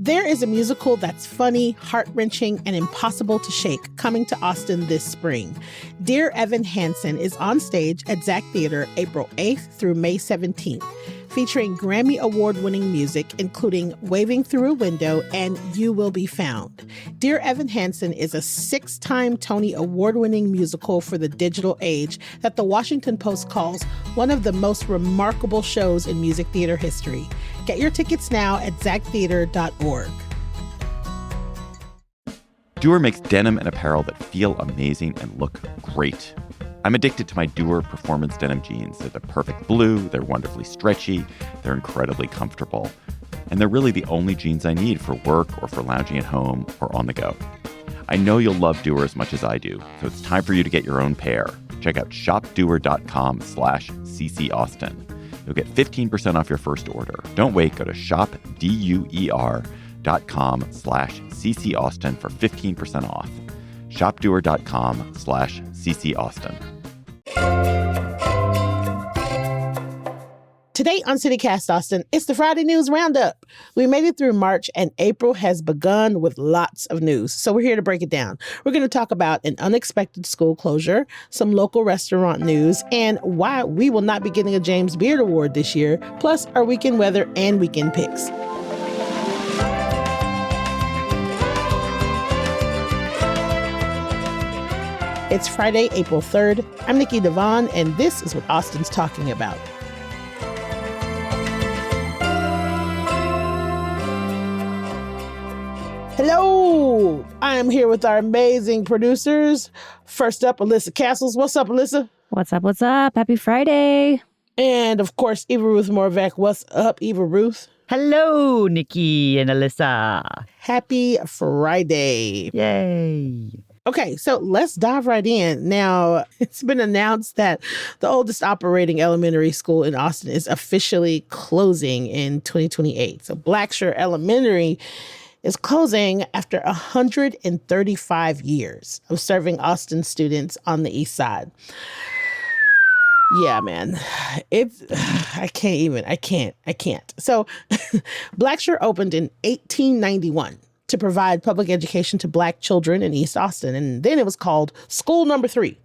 There is a musical that's funny, heart-wrenching, and impossible to shake coming to Austin this spring. Dear Evan Hansen is on stage at Zach Theater April 8th through May 17th, featuring Grammy Award-winning music including Waving Through a Window and You Will Be Found. Dear Evan Hansen is a 6-time Tony Award-winning musical for the digital age that the Washington Post calls one of the most remarkable shows in music theater history. Get your tickets now at zachtheater.org. Dewar makes denim and apparel that feel amazing and look great. I'm addicted to my Dewar Performance denim jeans. They're the perfect blue, they're wonderfully stretchy, they're incredibly comfortable. And they're really the only jeans I need for work or for lounging at home or on the go. I know you'll love Dewar as much as I do, so it's time for you to get your own pair. Check out shopdewar.com/CCAustin. You'll get 15% off your first order. Don't wait. Go to shopdeuer.com/CCAustin for 15% off. shopdewar.com/CCAustin. Today on CityCast Austin, it's the Friday News Roundup. We made it through March and April has begun with lots of news. So we're here to break it down. We're going to talk about an unexpected school closure, some local restaurant news, and why we will not be getting a James Beard Award this year, plus our weekend weather and weekend picks. It's Friday, April 3rd. I'm Nikki Devon, and this is what Austin's talking about. Hello, I am here with our amazing producers. First up, Alyssa Castles. What's up, Alyssa? What's up? What's up? Happy Friday. And of course, Eva Ruth Morvac. What's up, Eva Ruth? Hello, Nikki and Alyssa. Happy Friday. Yay. Okay, so let's dive right in. Now, it's been announced that the oldest operating elementary school in Austin is officially closing in 2028. So Blacksher Elementary is closing after 135 years of serving Austin students on the east side. Yeah, man, I can't. So Blacksher opened in 1891 to provide public education to Black children in East Austin. And then it was called School Number 3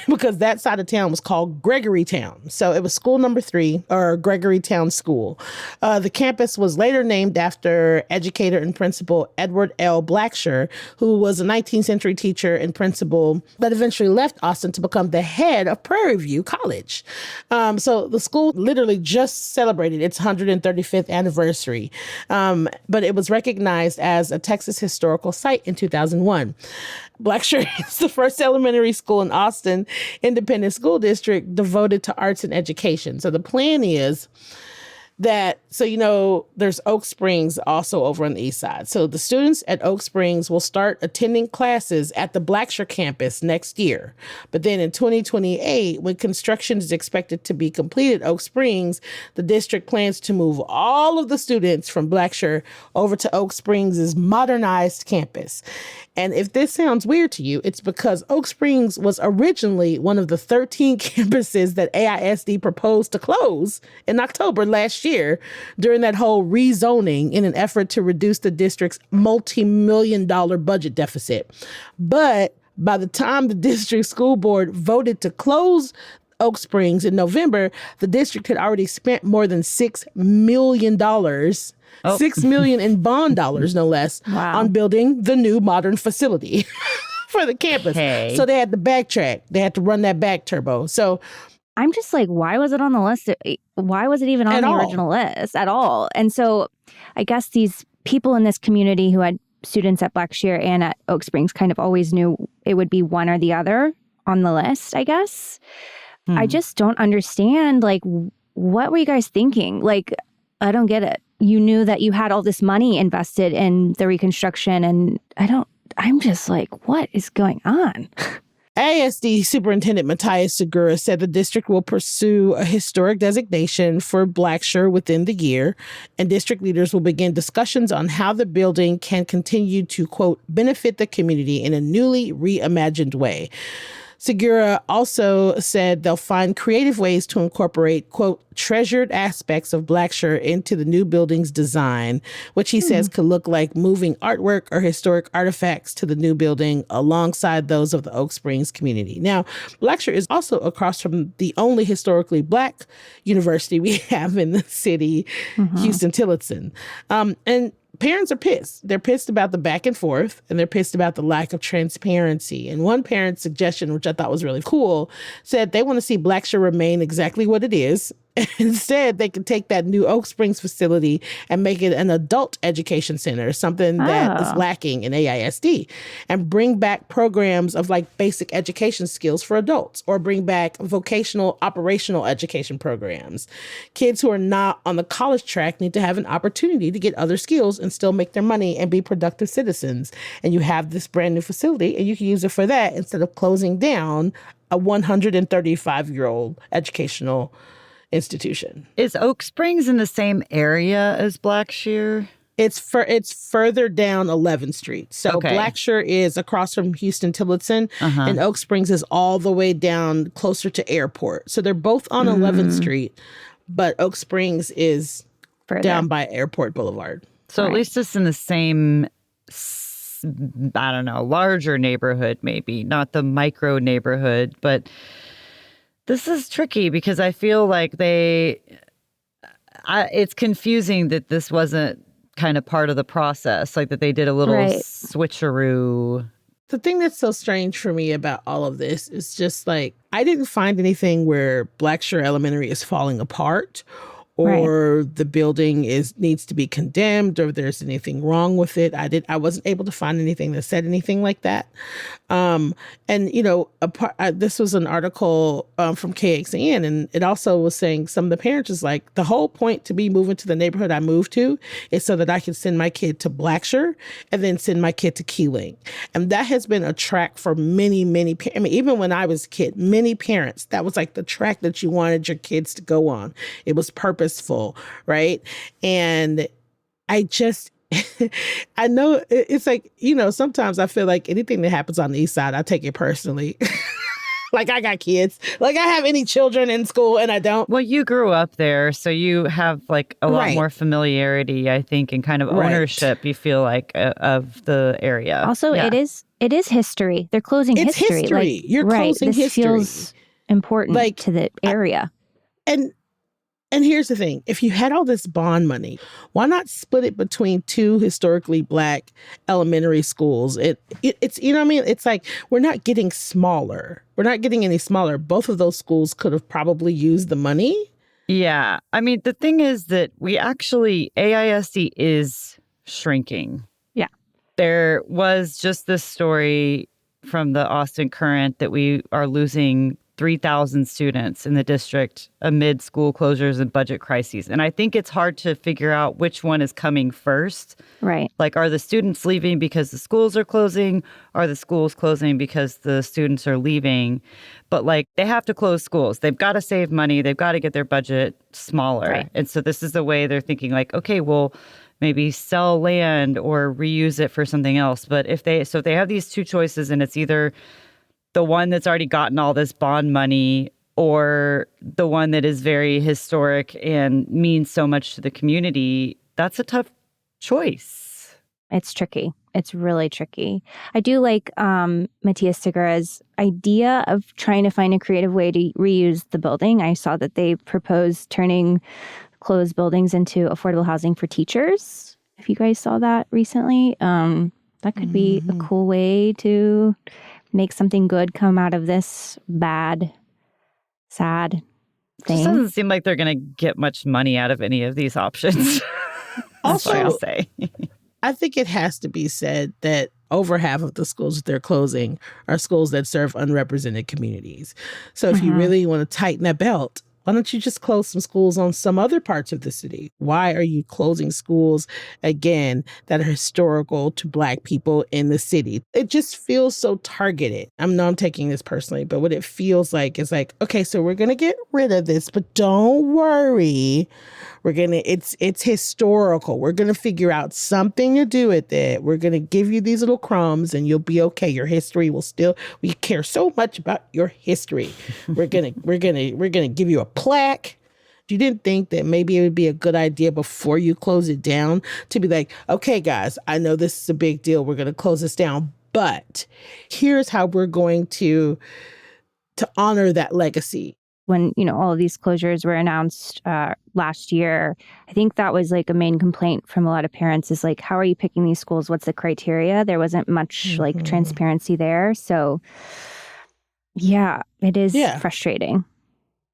because that side of town was called Gregorytown. So it was School Number 3 or Gregorytown School. The campus was later named after educator and principal Edward L. Blacksher, who was a 19th century teacher and principal that eventually left Austin to become the head of Prairie View College. So the school literally just celebrated its 135th anniversary, but it was recognized as a Texas Historical Site in 2001. Blacksher is the first elementary school in Austin Independent School District devoted to arts and education. So the plan is that, there's Oak Springs also over on the east side. So the students at Oak Springs will start attending classes at the Blacksher campus next year. But then in 2028, when construction is expected to be completed at Oak Springs, the district plans to move all of the students from Blacksher over to Oak Springs' modernized campus. And if this sounds weird to you, it's because Oak Springs was originally one of the 13 campuses that AISD proposed to close in October last year during that whole rezoning in an effort to reduce the district's multi-million-dollar budget deficit. But by the time the district school board voted to close Oak Springs in November, the district had already spent more than $6 million. $6 million in bond dollars, no less, on building the new modern facility for the campus. Okay. So they had to backtrack. They had to run that back turbo. So I'm just like, why was it on the list? Why was it even on the original list at all? And so I guess these people in this community who had students at Blacksher and at Oak Springs kind of always knew it would be one or the other on the list, I guess. I just don't understand, what were you guys thinking? I don't get it. You knew that you had all this money invested in the reconstruction, and I'm just like, what is going on? AISD Superintendent Matthias Segura said the district will pursue a historic designation for Blacksher within the year, and district leaders will begin discussions on how the building can continue to, quote, benefit the community in a newly reimagined way. Segura also said they'll find creative ways to incorporate, quote, treasured aspects of Blacksher into the new building's design, which he says could look like moving artwork or historic artifacts to the new building alongside those of the Oak Springs community. Now, Blacksher is also across from the only historically Black university we have in the city, Huston-Tillotson. And parents are pissed. They're pissed about the back and forth, and they're pissed about the lack of transparency. And one parent's suggestion, which I thought was really cool, said they want to see Blacksher remain exactly what it is. Instead, they could take that new Oak Springs facility and make it an adult education center, something that is lacking in AISD, and bring back programs of like basic education skills for adults, or bring back vocational operational education programs. Kids who are not on the college track need to have an opportunity to get other skills and still make their money and be productive citizens. And you have this brand new facility and you can use it for that instead of closing down a 135-year-old educational institution. Is Oak Springs in the same area as Blacksher? It's further down 11th Street. So Blacksher is across from Huston-Tillotson, and Oak Springs is all the way down closer to Airport. So they're both on 11th Street, but Oak Springs is down by Airport Boulevard. So at least it's in the same, I don't know, larger neighborhood maybe, not the micro neighborhood, but this is tricky because I feel like it's confusing that this wasn't kind of part of the process, like that they did a little switcheroo. The thing that's so strange for me about all of this is just like, I didn't find anything where Blacksher Elementary is falling apart, or the building needs to be condemned, or if there's anything wrong with it. I wasn't able to find anything that said anything like that. And you know, this was an article from KXAN, and it also was saying some of the parents is like, the whole point to be moving to the neighborhood I moved to is so that I can send my kid to Blacksher and then send my kid to Keeling. And that has been a track for many, I mean, even when I was a kid, many parents, that was like the track that you wanted your kids to go on. It was purposeful, right? And I just, I know it's like, you know, sometimes I feel like anything that happens on the East Side, I take it personally. Like I got kids, like I have any children in school and I don't. Well, you grew up there, so you have like a lot more familiarity, I think, and kind of ownership, you feel like, of the area. Also, it is history. They're closing history. History. Like, you're closing this history. Feels important to the area. And here's the thing. If you had all this bond money, why not split it between two historically Black elementary schools? It's, you know what I mean? It's like, we're not getting smaller. We're not getting any smaller. Both of those schools could have probably used the money. Yeah. I mean, the thing is that AISD is shrinking. Yeah. There was just this story from the Austin Current that we are losing 3,000 students in the district amid school closures and budget crises. And I think it's hard to figure out which one is coming first. Right. Like, are the students leaving because the schools are closing? Are the schools closing because the students are leaving? But like, they have to close schools. They've got to save money. They've got to get their budget smaller. Right. And so this is the way they're thinking, like, okay, well, maybe sell land or reuse it for something else. But if they have these two choices, and it's either the one that's already gotten all this bond money or the one that is very historic and means so much to the community, that's a tough choice. It's tricky. It's really tricky. I do like Matias Segura's idea of trying to find a creative way to reuse the building. I saw that they proposed turning closed buildings into affordable housing for teachers. If you guys saw that recently, that could be a cool way to make something good come out of this bad, sad thing. It doesn't seem like they're going to get much money out of any of these options. That's what I'll say. I think it has to be said that over half of the schools that they're closing are schools that serve unrepresented communities. So if you really want to tighten that belt, Why don't you just close some schools on some other parts of the city? Why are you closing schools, again, that are historical to Black people in the city? It just feels so targeted. I'm taking this personally, but what it feels like is like, okay, so we're going to get rid of this, but don't worry. It's historical. We're going to figure out something to do with it. We're going to give you these little crumbs and you'll be okay. Your history will we care so much about your history. We're going to give you a plaque. You didn't think that maybe it would be a good idea before you close it down to be like, okay, guys, I know this is a big deal. We're going to close this down, but here's how we're going to honor that legacy. When, all of these closures were announced last year, I think that was like a main complaint from a lot of parents is like, how are you picking these schools? What's the criteria? There wasn't much like transparency there. So yeah, it is frustrating.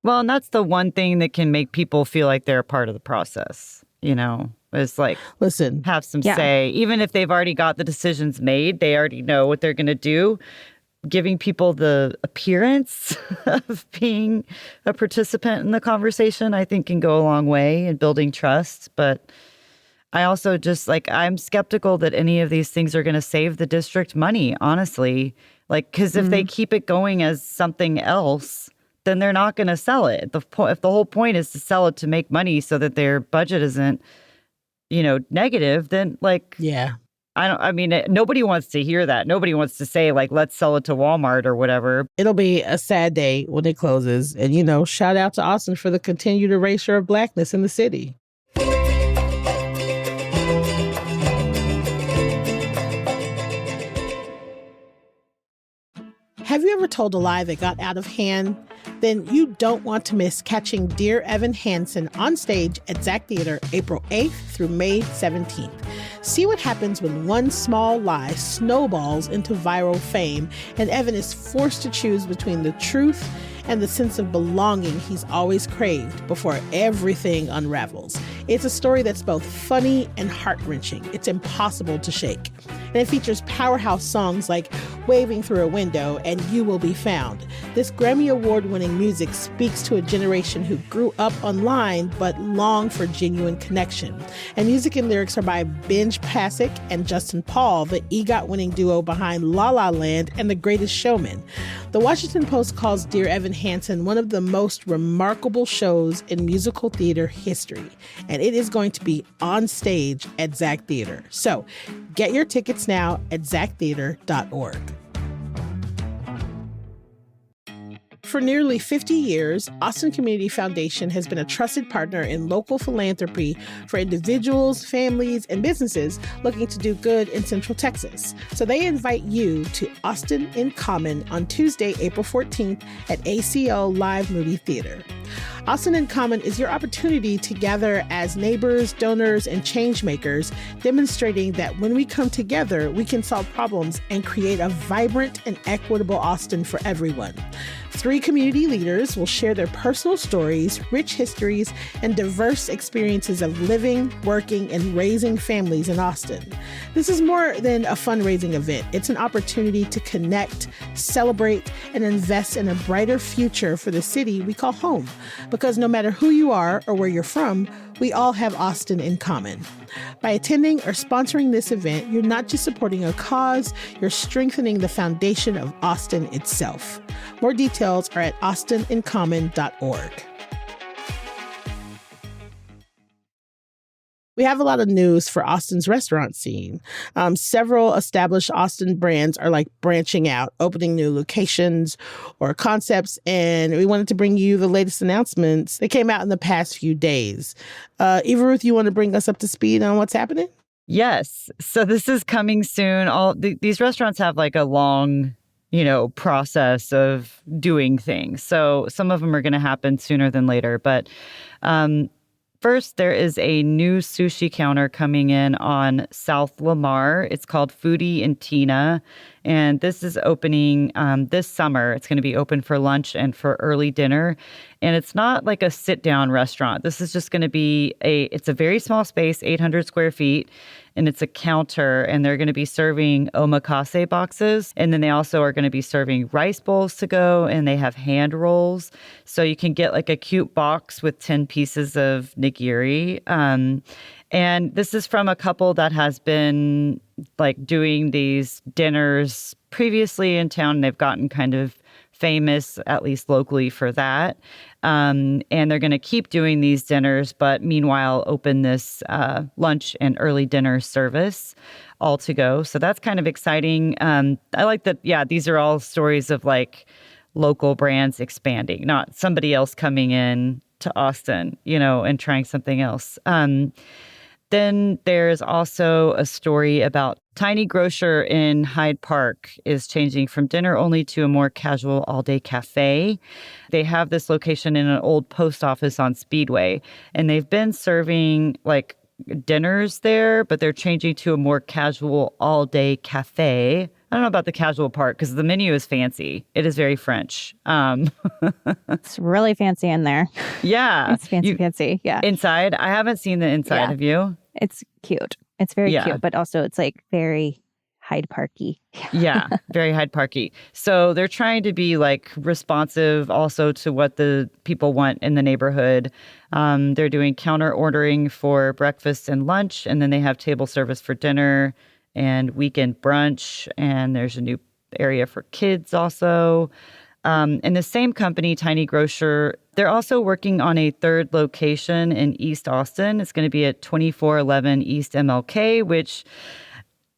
Well, and that's the one thing that can make people feel like they're a part of the process, is like, listen, have some say. Even if they've already got the decisions made, they already know what they're going to do. Giving people the appearance of being a participant in the conversation, I think can go a long way in building trust. But I also just I'm skeptical that any of these things are going to save the district money, honestly. Because if they keep it going as something else, then they're not going to sell it. If the whole point is to sell it to make money so that their budget isn't, negative, then nobody wants to hear that. Nobody wants to say, let's sell it to Walmart or whatever. It'll be a sad day when it closes. And, shout out to Austin for the continued erasure of Blackness in the city. Have you ever told a lie that got out of hand? Then you don't want to miss catching Dear Evan Hansen on stage at Zach Theater April 8th through May 17th. See what happens when one small lie snowballs into viral fame and Evan is forced to choose between the truth and the sense of belonging he's always craved before everything unravels. It's a story that's both funny and heart-wrenching. It's impossible to shake. And it features powerhouse songs like Waving Through a Window and You Will Be Found. This Grammy Award-winning music speaks to a generation who grew up online but long for genuine connection. And music and lyrics are by Benj Pasek and Justin Paul, the EGOT-winning duo behind La La Land and The Greatest Showman. The Washington Post calls Dear Evan Hansen one of the most remarkable shows in musical theater history, and it is going to be on stage at Zach Theater. So get your tickets now at zachtheater.org. For nearly 50 years, Austin Community Foundation has been a trusted partner in local philanthropy for individuals, families, and businesses looking to do good in Central Texas. So they invite you to Austin in Common on Tuesday, April 14th at ACL Live Movie Theater. Austin in Common is your opportunity to gather as neighbors, donors, and change makers, demonstrating that when we come together, we can solve problems and create a vibrant and equitable Austin for everyone. 3 community leaders will share their personal stories, rich histories, and diverse experiences of living, working, and raising families in Austin. This is more than a fundraising event. It's an opportunity to connect, celebrate, and invest in a brighter future for the city we call home. Because no matter who you are or where you're from, we all have Austin in common. By attending or sponsoring this event, you're not just supporting a cause, you're strengthening the foundation of Austin itself. More details are at austinincommon.org. We have a lot of news for Austin's restaurant scene. Several established Austin brands are branching out, opening new locations or concepts, and we wanted to bring you the latest announcements that came out in the past few days. Eva Ruth, you want to bring us up to speed on what's happening? Yes. So this is coming soon. These restaurants have a long, process of doing things. So some of them are going to happen sooner than later, but first, there is a new sushi counter coming in on South Lamar. It's called Foodie and Tina, and this is opening this summer. It's going to be open for lunch and for early dinner, And it's not like a sit-down restaurant. This is just going to be it's a very small space, 800 square feet, and it's a counter, and they're going to be serving omakase boxes. And then they also are going to be serving rice bowls to go, and they have hand rolls. So you can get like a cute box with 10 pieces of nigiri. And this is from a couple that has been like doing these dinners previously in town. They've gotten kind of famous, at least locally, for that. And they're going to keep doing these dinners, but meanwhile, open this lunch and early dinner service all to go. So that's kind of exciting. I like that. Yeah, these are all stories of like local brands expanding, not somebody else coming in to Austin, and trying something else. Then there's also a story about Tiny Grocer in Hyde Park is changing from dinner only to a more casual all-day cafe. They have this location in an old post office on Speedway, and they've been serving like dinners there, but they're changing to a more casual all-day cafe. I don't know about the casual part because the menu is fancy. It is very French. It's really fancy in there. Yeah. It's fancy. Yeah. Inside? I haven't seen the inside. Yeah. Have you? It's cute. It's very cute, but also it's like very Hyde Parky. Yeah, very Hyde Parky. So they're trying to be like responsive also to what the people want in the neighborhood. They're doing counter ordering for breakfast and lunch, and then they have table service for dinner and weekend brunch. And there's a new area for kids also. And the same company, Tiny Grocer, they're also working on a third location in East Austin. It's going to be at 2411 East MLK, which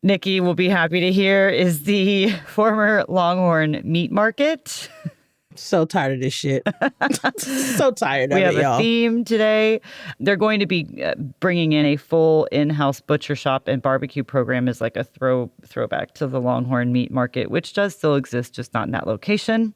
Nikki will be happy to hear is the former Longhorn Meat Market. So tired of this shit. So tired of it, y'all. We have a theme today. They're going to be bringing in a full in-house butcher shop and barbecue program as like a throwback to the Longhorn Meat Market, which does still exist, just not in that location.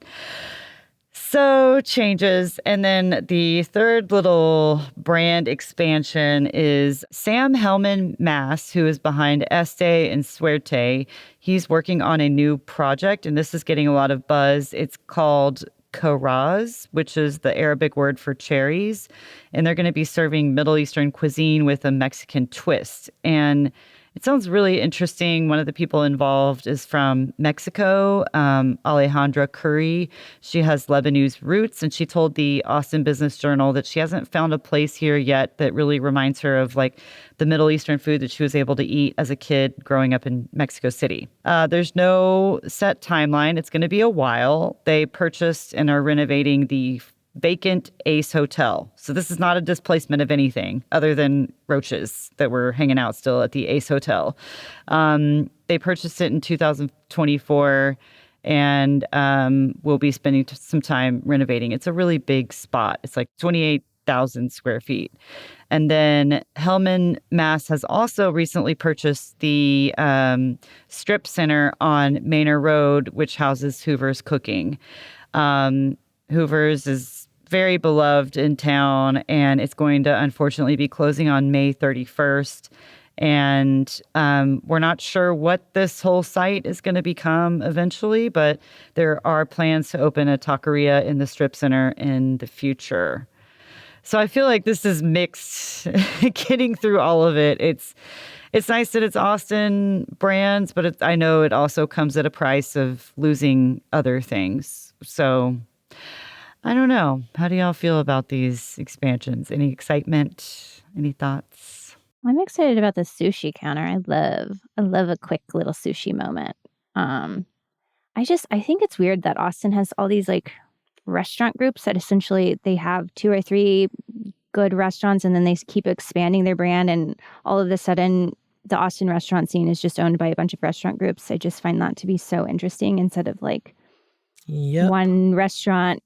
So changes. And then the third little brand expansion is Sam Hellman Mass, who is behind Este and Suerte. He's working on a new project, and this is getting a lot of buzz. It's called Karaz, which is the Arabic word for cherries. And they're going to be serving Middle Eastern cuisine with a Mexican twist. And it sounds really interesting. One of the people involved is from Mexico, Alejandra Curry. She has Lebanese roots, and she told the Austin Business Journal that she hasn't found a place here yet that really reminds her of like the Middle Eastern food that she was able to eat as a kid growing up in Mexico City. There's no set timeline. It's going to be a while. They purchased and are renovating the vacant Ace Hotel. So this is not a displacement of anything other than roaches that were hanging out still at the Ace Hotel. They purchased it in 2024 and will be spending some time renovating. It's a really big spot. It's like 28,000 square feet. And then Hellman Mass has also recently purchased the strip center on Manor Road, which houses Hoover's Cooking. Hoover's is very beloved in town, and it's going to unfortunately be closing on May 31st. And we're not sure what this whole site is going to become eventually, but there are plans to open a taqueria in the strip center in the future. So I feel like this is mixed, getting through all of it. It's nice that it's Austin brands, but I know it also comes at a price of losing other things. So I don't know. How do y'all feel about these expansions? Any excitement? Any thoughts? I'm excited about the sushi counter. I love a quick little sushi moment. I think it's weird that Austin has all these like restaurant groups that essentially they have 2 or 3 good restaurants and then they keep expanding their brand, and all of a sudden the Austin restaurant scene is just owned by a bunch of restaurant groups. I just find that to be so interesting instead of like one restaurant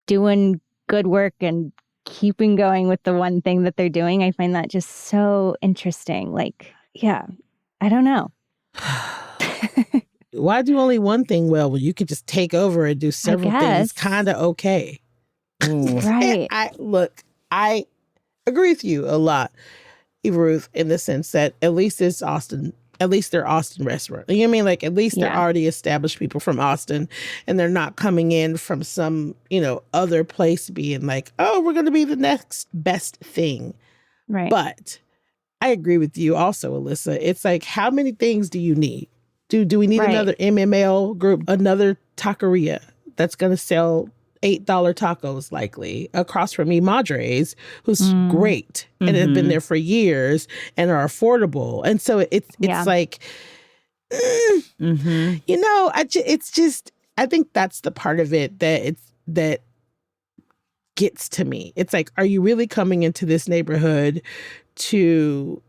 doing good work and keeping going with the one thing that they're doing. I find that just so interesting. Like, yeah, I don't know. Why do only one thing well when you could just take over and do several things kind of okay? Right. I agree with you a lot, Eva Ruth, in the sense that at least it's Austin at least they're Austin restaurant. You know what I mean? Like, at least they're already established people from Austin, and they're not coming in from some, other place being like, oh, we're going to be the next best thing. Right. But I agree with you also, Alyssa. It's like, how many things do you need? Do we need another MML group, another taqueria that's going to sell $8 tacos likely across from me, Madre's, who's great and have been there for years and are affordable. And so it's like, it's just, I think that's the part of it that gets to me. It's like, are you really coming into this neighborhood to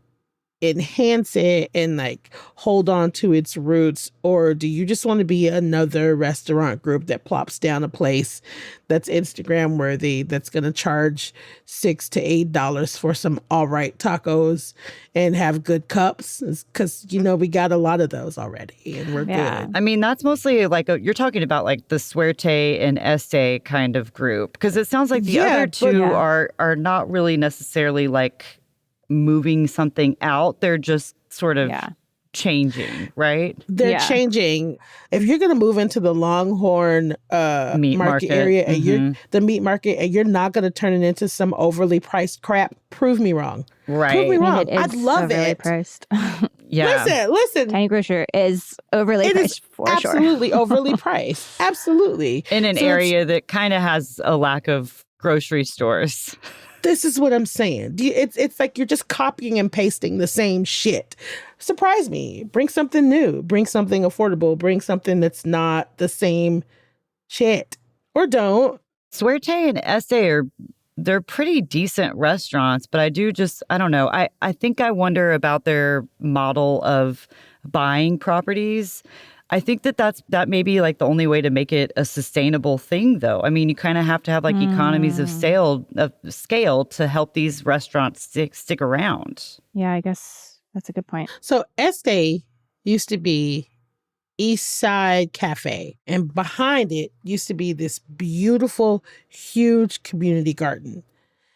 enhance it and like hold on to its roots, or do you just want to be another restaurant group that plops down a place that's Instagram worthy, that's going to charge $6 to $8 for some all right tacos and have good cups? Because we got a lot of those already and we're good. I mean, that's mostly like you're talking about like the Suerte and Este kind of group, because it sounds like the other two are not really necessarily like moving something out. They're just sort of changing, right? They're changing. If you're going to move into the Longhorn meat market area and you're the meat market and you're not going to turn it into some overly priced crap, prove me wrong. Right. Prove me wrong. It is I'd love overly it. Priced. Listen. Tiny Grocer is overly priced for sure. Absolutely overly priced. Absolutely. In an area that kind of has a lack of grocery stores. This is what I'm saying. It's like you're just copying and pasting the same shit. Surprise me. Bring something new. Bring something affordable. Bring something that's not the same shit. Or don't. Suerte and Este they're pretty decent restaurants, but I don't know. I think I wonder about their model of buying properties. I think that may be like the only way to make it a sustainable thing, though. I mean, you kind of have to have like economies of scale to help these restaurants stick around. Yeah, I guess that's a good point. So Este used to be East Side Cafe, and behind it used to be this beautiful, huge community garden.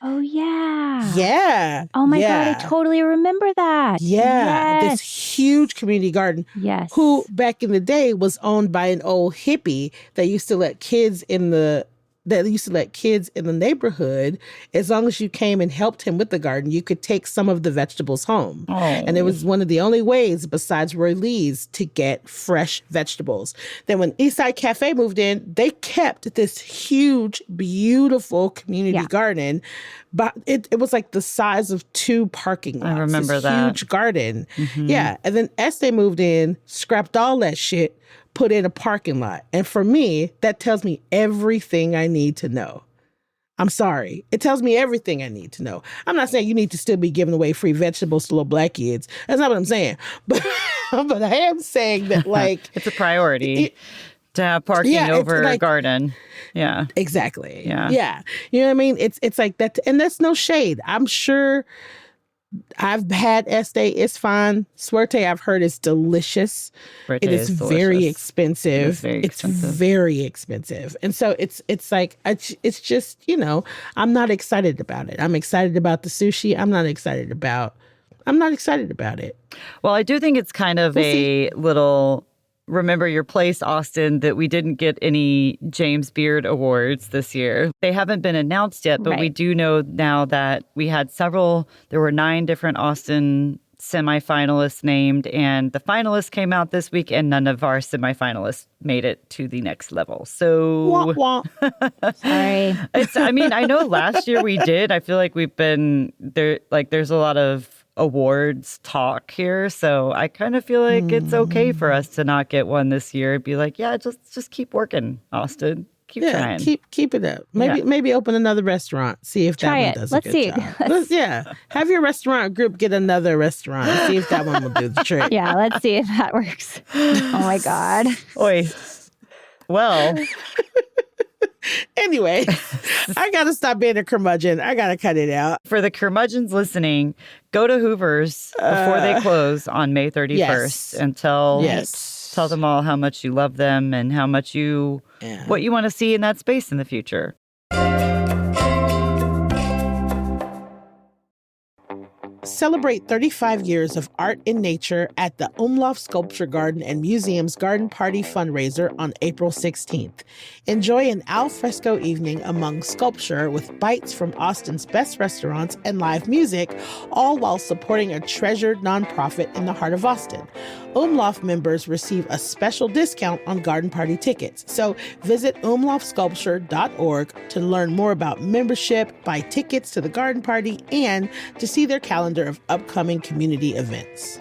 Oh, yeah. Yeah. Oh, my God. I totally remember that. Yeah. Yes. This huge community garden. Yes. Who back in the day was owned by an old hippie that used to let kids in the neighborhood, as long as you came and helped him with the garden, you could take some of the vegetables home. Oh. And it was one of the only ways besides Roy Lee's to get fresh vegetables. Then when Eastside Cafe moved in, they kept this huge, beautiful community garden. But it was like the size of 2 parking lots. I remember that. Huge garden. Mm-hmm. Yeah. And then Este moved in, scrapped all that shit, put in a parking lot. And for me, that tells me everything I need to know. I'm sorry. It tells me everything I need to know. I'm not saying you need to still be giving away free vegetables to little black kids. That's not what I'm saying. But I am saying that, like... it's a priority to have parking over a garden. Yeah. Exactly. Yeah. Yeah. You know what I mean? It's like that. And that's no shade. I'm sure... I've had Este. It's fine. Suerte, I've heard, is delicious. Suerte it is very expensive. It's very expensive. And so it's like, it's just, I'm not excited about it. I'm excited about the sushi. I'm not excited about it. Well, I do think it's kind of little remember your place, Austin, that we didn't get any James Beard Awards this year. They haven't been announced yet, but we do know now that we had there were 9 different Austin semifinalists named, and the finalists came out this week, and none of our semifinalists made it to the next level. So, wah, wah. Sorry. I know last year we did. I feel like we've been there, like there's a lot of awards talk here, so I kind of feel like it's okay for us to not get one this year. Be like, just keep working, Austin. Keep trying. Keep it up. Maybe open another restaurant. See if that one does a good job. Have your restaurant group get another restaurant. See if that one will do the trick. Yeah, let's see if that works. Oh my God. Oi. Well. Anyway, I got to stop being a curmudgeon. I got to cut it out. For the curmudgeons listening, go to Hoover's before they close on May 31st and tell them all how much you love them and how much what you want to see in that space in the future. Celebrate 35 years of art in nature at the Umlauf Sculpture Garden and Museum's Garden Party fundraiser on April 16th. Enjoy an al fresco evening among sculpture with bites from Austin's best restaurants and live music, all while supporting a treasured nonprofit in the heart of Austin. Umlauf members receive a special discount on Garden Party tickets. So visit umlaufsculpture.org to learn more about membership, buy tickets to the Garden Party, and to see their calendar of upcoming community events.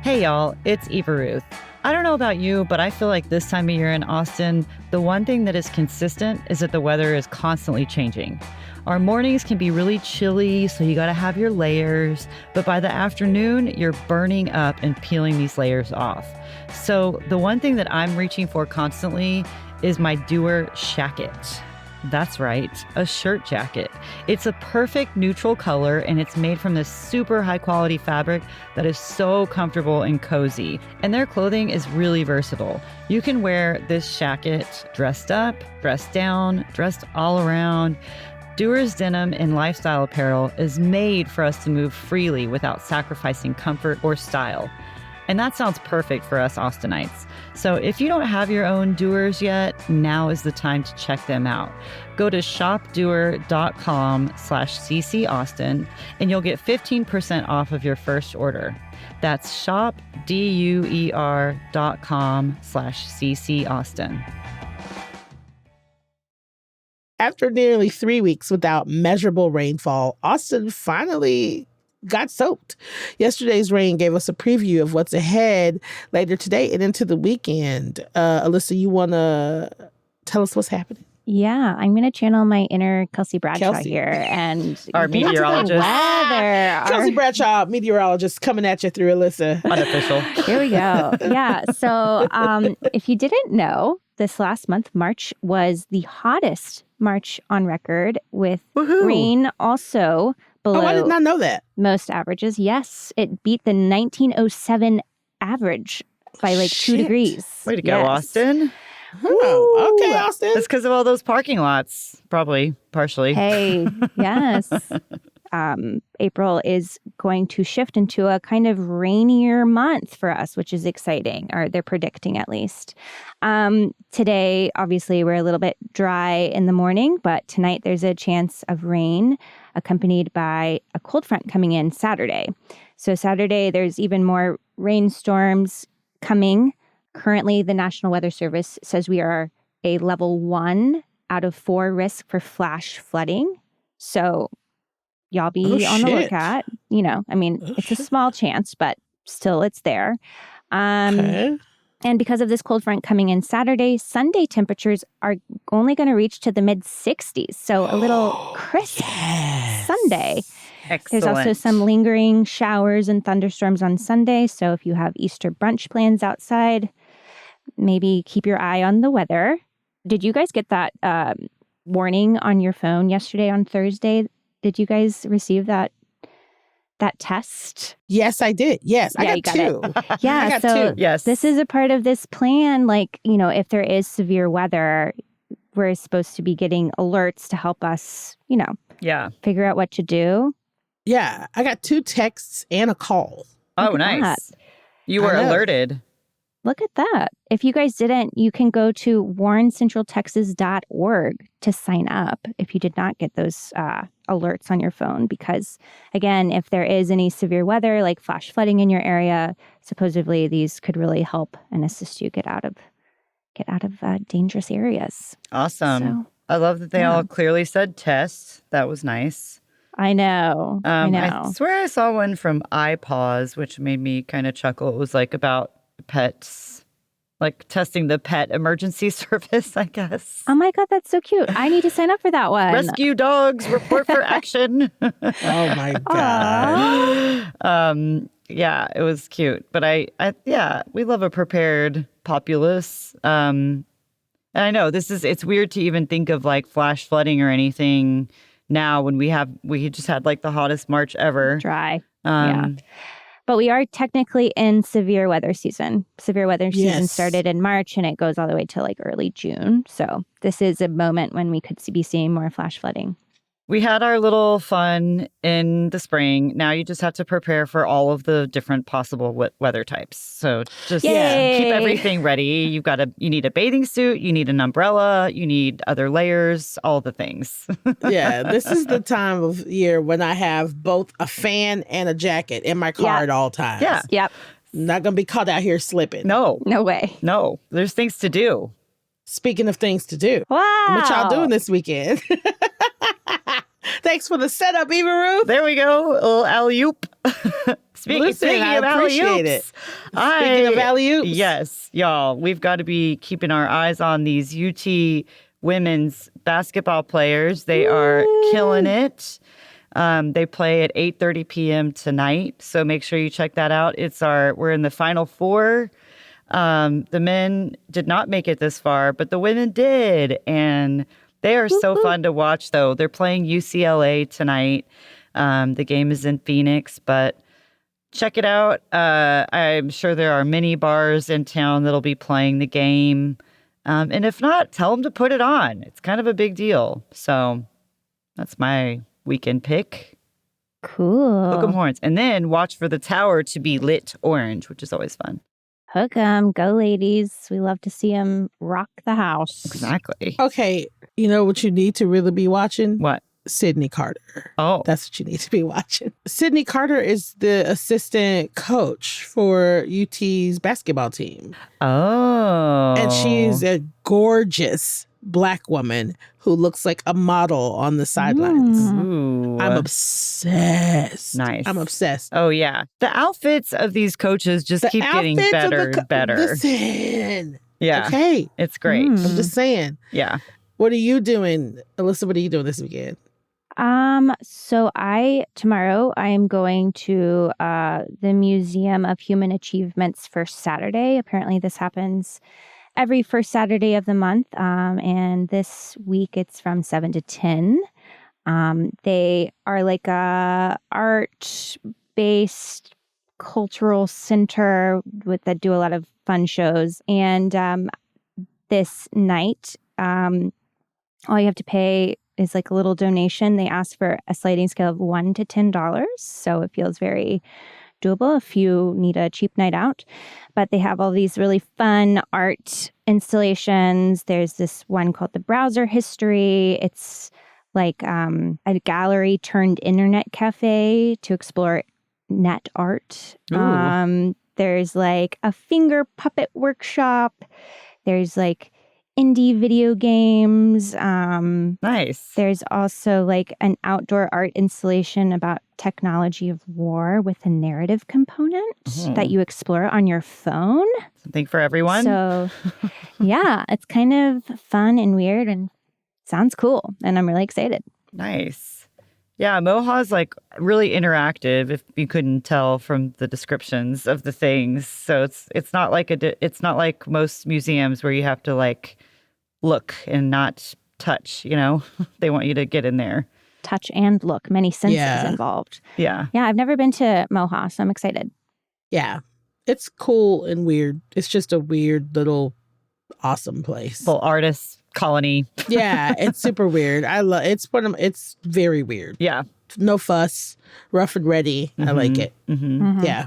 Hey y'all, it's Eva Ruth. I don't know about you, but I feel like this time of year in Austin, the one thing that is consistent is that the weather is constantly changing. Our mornings can be really chilly, so you gotta have your layers, but by the afternoon, you're burning up and peeling these layers off. So the one thing that I'm reaching for constantly is my Dewar Shacket. That's right, a shirt jacket. It's a perfect neutral color, and it's made from this super high quality fabric that is so comfortable and cozy. And their clothing is really versatile. You can wear this shacket dressed up, dressed down, dressed all around. Dewar's denim and lifestyle apparel is made for us to move freely without sacrificing comfort or style. And that sounds perfect for us Austinites. So if you don't have your own Dewars yet, now is the time to check them out. Go to shopdewar.com/ccaustin and you'll get 15% off of your first order. That's shopdeuer.com/ccaustin. After nearly 3 weeks without measurable rainfall, Austin finally got soaked. Yesterday's rain gave us a preview of what's ahead later today and into the weekend. Alyssa, you want to tell us what's happening? Yeah, I'm going to channel my inner Kelsey Bradshaw here and our meteorologist. Kelsey Bradshaw, meteorologist, coming at you through Alyssa. Unofficial. Here we go. Yeah. So if you didn't know, this last month, March, was the hottest March on record with rain also below I did not know that. most averages. Yes, it beat the 1907 average by like 2 degrees. Way to go, Austin. Oh, okay, Austin. It's because of all those parking lots, probably, partially. Hey, yes. April is going to shift into a kind of rainier month for us, which is exciting, or they're predicting at least. Today, obviously, we're a little bit dry in the morning, but tonight there's a chance of rain accompanied by a cold front coming in Saturday. So Saturday, there's even more rainstorms coming. Currently, the National Weather Service says we are a level 1 out of 4 risk for flash flooding. So y'all be on the lookout. You know, I mean, it's a small chance, but still it's there. And because of this cold front coming in Saturday, Sunday temperatures are only going to reach to the mid 60s. So a little crisp Sunday. Excellent. There's also some lingering showers and thunderstorms on Sunday. So if you have Easter brunch plans outside, maybe keep your eye on the weather. Did you guys get that warning on your phone yesterday on Thursday? Did you guys receive that test? Yes, I did. Yes, Yeah, I got 2. Yeah, I got so 2. Yes. this is a part of this plan. Like, you know, if there is severe weather, we're supposed to be getting alerts to help us, you know, figure out what to do. Yeah, I got 2 texts and a call. Oh, Look at nice. You were alerted. Look at that. If you guys didn't, you can go to warrencentraltexas.org to sign up if you did not get those alerts on your phone. Because, again, if there is any severe weather, like flash flooding in your area, supposedly these could really help and assist you get out of dangerous areas. Awesome. So, I love that they all clearly said test. That was nice. I know. I swear I saw one from iPause, which made me kind of chuckle. It was like about pets, like testing the pet emergency service, I guess. Oh my God, that's so cute. I need to sign up for that one. Rescue dogs, report for action. Oh my God. Yeah, it was cute. But we love a prepared populace. And I know it's weird to even think of like flash flooding or anything now when we just had like the hottest March ever. Dry. Yeah. But we are technically in severe weather season. Severe weather season started in March and it goes all the way to like early June. So this is a moment when we could be seeing more flash flooding. We had our little fun in the spring. Now you just have to prepare for all of the different possible weather types. So just keep everything ready. You need a bathing suit, you need an umbrella, you need other layers, all the things. Yeah, this is the time of year when I have both a fan and a jacket in my car at all times. Yeah. Yep. I'm not going to be caught out here slipping. No way. No, there's things to do. Speaking of things to do. Wow. What y'all doing this weekend? Thanks for the setup, Eva Ruth. There we go. A little alley-oop. Speaking I of appreciate alley-oops. Speaking of alley-oops. Yes, y'all. We've got to be keeping our eyes on these UT women's basketball players. They are killing it. They play at 8:30 p.m. tonight. So make sure you check that out. We're in the Final Four. The men did not make it this far, but the women did. And they are so fun to watch, though. They're playing UCLA tonight. The game is in Phoenix, but check it out. I'm sure there are many bars in town that'll be playing the game. And if not, tell them to put it on. It's kind of a big deal. So that's my weekend pick. Cool. Hook 'em horns. And then watch for the tower to be lit orange, which is always fun. Hook 'em. Go, ladies. We love to see them rock the house. Exactly. Okay, you know what you need to really be watching? What? Sydney Carter. Oh. That's what you need to be watching. Sydney Carter is the assistant coach for UT's basketball team. Oh. And she's a gorgeous Black woman who looks like a model on the sidelines. Ooh. I'm obsessed. Nice. I'm obsessed. Oh, yeah. The outfits of these coaches just keep getting outfits of better and better. Listen. Yeah. Okay. It's great. I'm just saying. Yeah. What are you doing? Alyssa, what are you doing this weekend? So tomorrow I am going to the Museum of Human Achievement's first Saturday. Apparently this happens every first Saturday of the month. And this week it's from 7 to 10. They are like a art-based cultural center that do a lot of fun shows. And this night, all you have to pay is like a little donation. They ask for a sliding scale of $1 to $10. So it feels very doable if you need a cheap night out. But they have all these really fun art installations. There's this one called The Browser History. It's like a gallery turned internet cafe to explore net art. There's like a finger puppet workshop. There's like indie video games. Nice. There's also like an outdoor art installation about technology of war with a narrative component that you explore on your phone. Something for everyone. So yeah, it's kind of fun and weird and sounds cool. And I'm really excited. Nice. Yeah, Moha's like really interactive, if you couldn't tell from the descriptions of the things. So it's not like most museums where you have to like look and not touch, you know? They want you to get in there. Touch and look, many senses involved. Yeah. Yeah, I've never been to Moha, so I'm excited. Yeah. It's cool and weird. It's just a weird little awesome place. Little artist colony. Yeah, it's super weird. It's very weird. Yeah. No fuss, rough and ready. I like it. Yeah.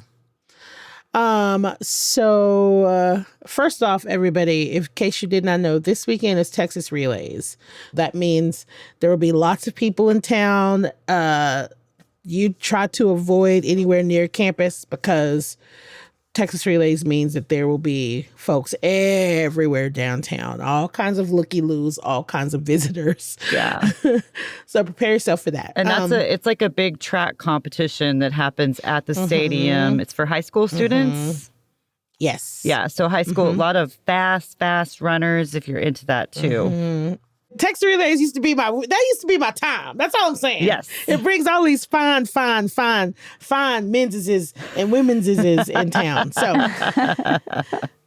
So first off, everybody, in case you did not know, this weekend is Texas Relays. That means there will be lots of people in town. You try to avoid anywhere near campus because Texas Relays means that there will be folks everywhere downtown, all kinds of looky-loos, all kinds of visitors. Yeah. So prepare yourself for that. And it's like a big track competition that happens at the stadium. It's for high school students. Yes. Yeah. So high school, a lot of fast runners if you're into that too. Texas Relays used to be my time. That's all I'm saying. Yes. It brings all these fine men's and women's in town. So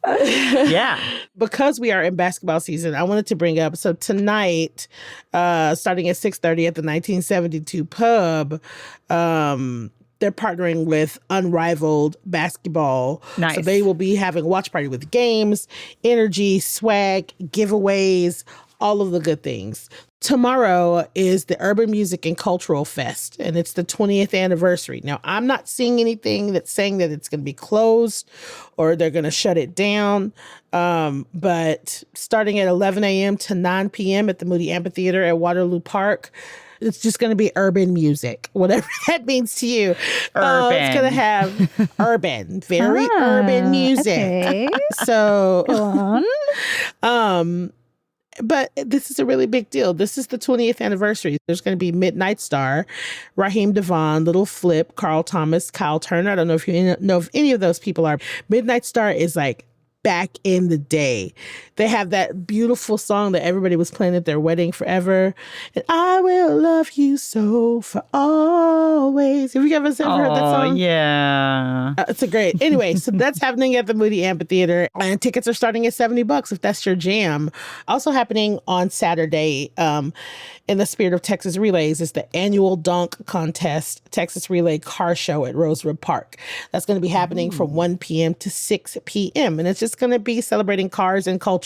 yeah. Because we are in basketball season, I wanted to bring up, so tonight, starting at 6:30 at the 1972 pub, they're partnering with Unrivaled Basketball. Nice. So they will be having a watch party with games, energy, swag, giveaways, all of the good things. Tomorrow is the Urban Music and Cultural Fest, and it's the 20th anniversary. Now, I'm not seeing anything that's saying that it's going to be closed or they're going to shut it down. But starting at 11 a.m. to 9 p.m. at the Moody Amphitheater at Waterloo Park, it's just going to be urban music, whatever that means to you. It's going to have very urban music. Okay. So, Go on. But this is a really big deal. This is the 20th anniversary. There's going to be Midnight Star, Raheem DeVaughn, Little Flip, Carl Thomas, Kyle Turner. I don't know if you know if any of those people are. Midnight Star is like back in the day. They have that beautiful song that everybody was playing at their wedding forever. And I will love you so for always. Have you ever heard that song? Oh, yeah. It's a great. Anyway, so that's happening at the Moody Amphitheater, and tickets are starting at $70 if that's your jam. Also happening on Saturday, in the spirit of Texas Relays, is the annual Dunk Contest Texas Relay Car Show at Rosewood Park. That's going to be happening from 1 p.m. to 6 p.m. And it's just going to be celebrating cars and culture.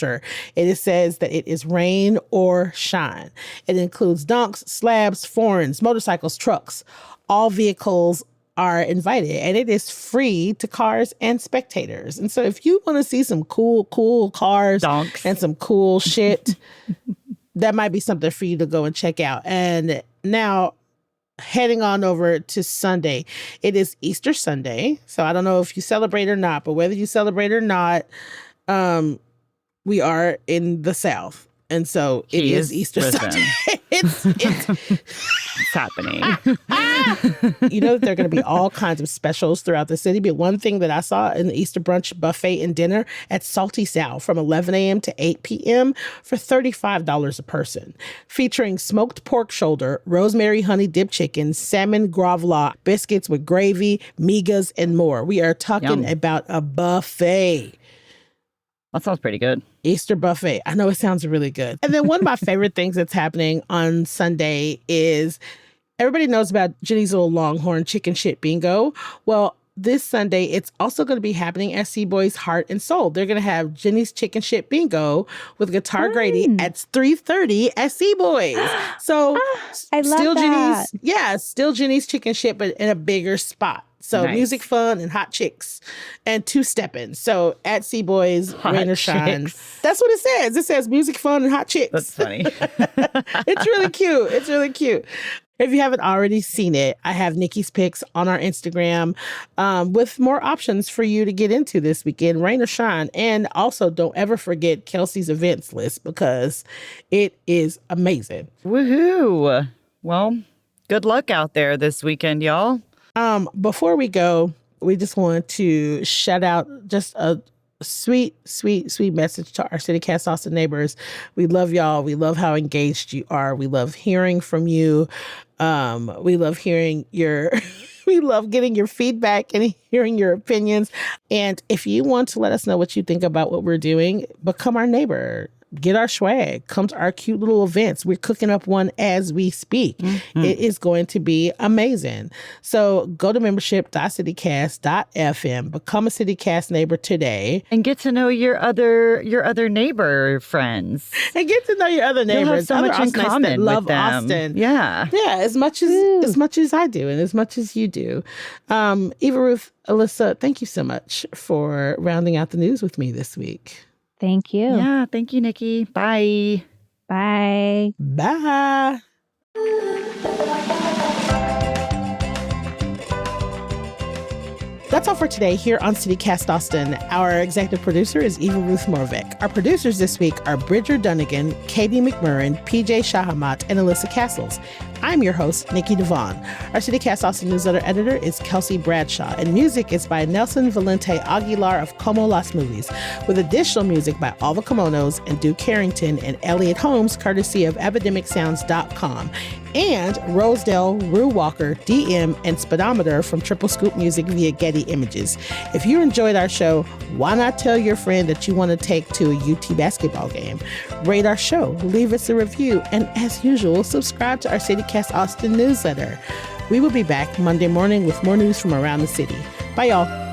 It says that it is rain or shine. It includes dunks, slabs, foreigns, motorcycles, trucks. All vehicles are invited, and it is free to cars and spectators. And so if you want to see some cool cars Donks. and some cool shit, that might be something for you to go and check out. And now, heading on over to Sunday, it is Easter Sunday. So I don't know if you celebrate or not, but whether you celebrate or not, we are in the South. And so it is Easter Sunday. It's happening. You know that there are going to be all kinds of specials throughout the city. But one thing that I saw in the Easter brunch buffet and dinner at Salty Sal from 11 a.m. to 8 p.m. for $35 a person, featuring smoked pork shoulder, rosemary honey dip chicken, salmon gravlax, biscuits with gravy, migas, and more. We are talking about a buffet. That sounds pretty good. Easter buffet. I know it sounds really good. And then one of my favorite things that's happening on Sunday is everybody knows about Jenny's Little Longhorn Chicken Shit Bingo. Well, this Sunday, it's also going to be happening at C-Boy's Heart and Soul. They're going to have Jenny's Chicken Shit Bingo with Guitar Grady at 3:30 at C-Boy's. So I love that. Still Jenny's Chicken Shit, but in a bigger spot. So Nice. Music, fun, and hot chicks, and two-stepping. So at C-Boy's, rain or shine. chicks. That's what it says. It says music, fun, and hot chicks. That's funny. It's really cute. It's really cute. If you haven't already seen it, I have Nikki's Picks on our Instagram with more options for you to get into this weekend, rain or shine. And also, don't ever forget Kelsey's events list because it is amazing. Woohoo. Well, good luck out there this weekend, y'all. Before we go, we just want to shout out just a sweet message to our CityCast Austin neighbors. We love y'all. We love how engaged you are. We love hearing from you. We love hearing we love getting your feedback and hearing your opinions. And if you want to let us know what you think about what we're doing, become our neighbor. Get our swag. Come to our cute little events. We're cooking up one as we speak. Mm-hmm. It is going to be amazing. So go to membership.citycast.fm. Become a CityCast neighbor today. And get to know your other neighbor friends. And get to know your other neighbors. You'll have so much in common love with them. Austin. Yeah. Yeah, as much as I do and as much as you do. Eva Ruth, Alyssa, thank you so much for rounding out the news with me this week. Thank you. Yeah, thank you, Nikki. Bye. Bye. Bye. That's all for today here on CityCast Austin. Our executive producer is Eva Ruth Moravec. Our producers this week are Bridger Dunnigan, Katie McMurrin, PJ Shahamat, and Alyssa Castles. I'm your host, Nikki Devon. Our CityCast Austin newsletter editor is Kelsey Bradshaw, and music is by Nelson Valente Aguilar of Como Las Movies, with additional music by Alva Kimonos and Duke Harrington and Elliot Holmes, courtesy of epidemicsounds.com, and Rosedale, Rue Walker, DM, and Speedometer from Triple Scoop Music via Getty Images. If you enjoyed our show, why not tell your friend that you want to take to a UT basketball game? Rate our show, leave us a review, and as usual, subscribe to our CityCast Austin newsletter. We will be back Monday morning with more news from around the city. Bye, y'all.